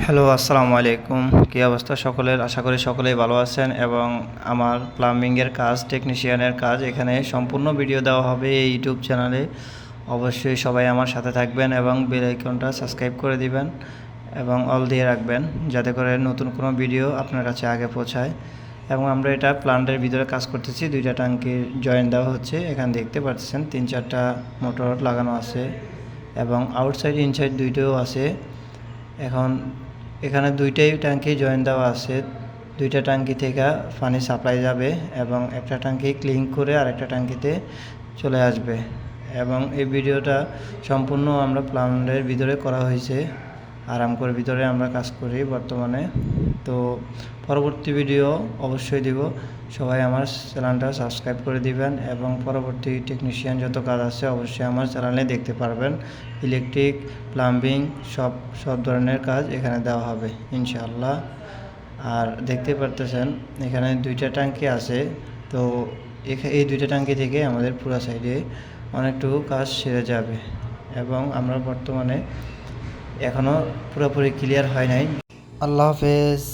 Hello, আসসালামু আলাইকুম। কী অবস্থা সকলের? আশা করি সকলেই ভালো আছেন এবং আমার প্লাম্বিংয়ের কাজ, টেকনিশিয়ানের কাজ এখানে সম্পূর্ণ ভিডিও দেওয়া হবে এই ইউটিউব চ্যানেলে। অবশ্যই সবাই আমার সাথে থাকবেন এবং বেল আইকনটা সাবস্ক্রাইব করে দিবেন এবং অল দিয়ে রাখবেন যাতে করে নতুন কোনো ভিডিও আপনার কাছে আগে পৌঁছায়। এবং আমরা এটা প্লান্টের ভিতরে কাজ করতেছি। 2টা ট্যাঙ্কির জয়েন্ট দেওয়া হচ্ছে। এখানে দেখতে পাচ্ছেন 3-4টা মোটর লাগানো আছে এবং আউটসাইড ইনসাইড দুইটাও আছে। এখন এখানে 2টাই ট্যাঙ্কি জয়েন দেওয়া আছে। 2টা ট্যাঙ্কি থেকে পানি সাপ্লাই যাবে এবং একটা ট্যাঙ্কি ক্লিন করে আরেকটা ট্যাঙ্কিতে চলে আসবে। এবং এই ভিডিওটা সম্পূর্ণ আমরা প্ল্যান্টের ভিতরে করা হয়েছে। আরামকোর ভিতরে আমরা কাজ করি বর্তমানে। তো পরবর্তী ভিডিও অবশ্যই দিব। সবাই আমার চ্যানেলটা সাবস্ক্রাইব করে দিবেন এবং পরবর্তী টেকনিশিয়ান যত কাজ আছে অবশ্যই আমার চ্যানেলে দেখতে পারবেন। ইলেকট্রিক, প্লাম্বিং সব ধরনের কাজ এখানে দেওয়া হবে ইনশাআল্লাহ। আর দেখতে পারতেছেন এখানে 2টা ট্যাঙ্কি আছে। তো এই 2টা ট্যাঙ্কি থেকে আমাদের পুরো সাইডে অনেকটুকু কাজ সেরে যাবে এবং আমরা বর্তমানে এখনও পুরোপুরি ক্লিয়ার হয় নাই। আল্লাহ হাফেজ।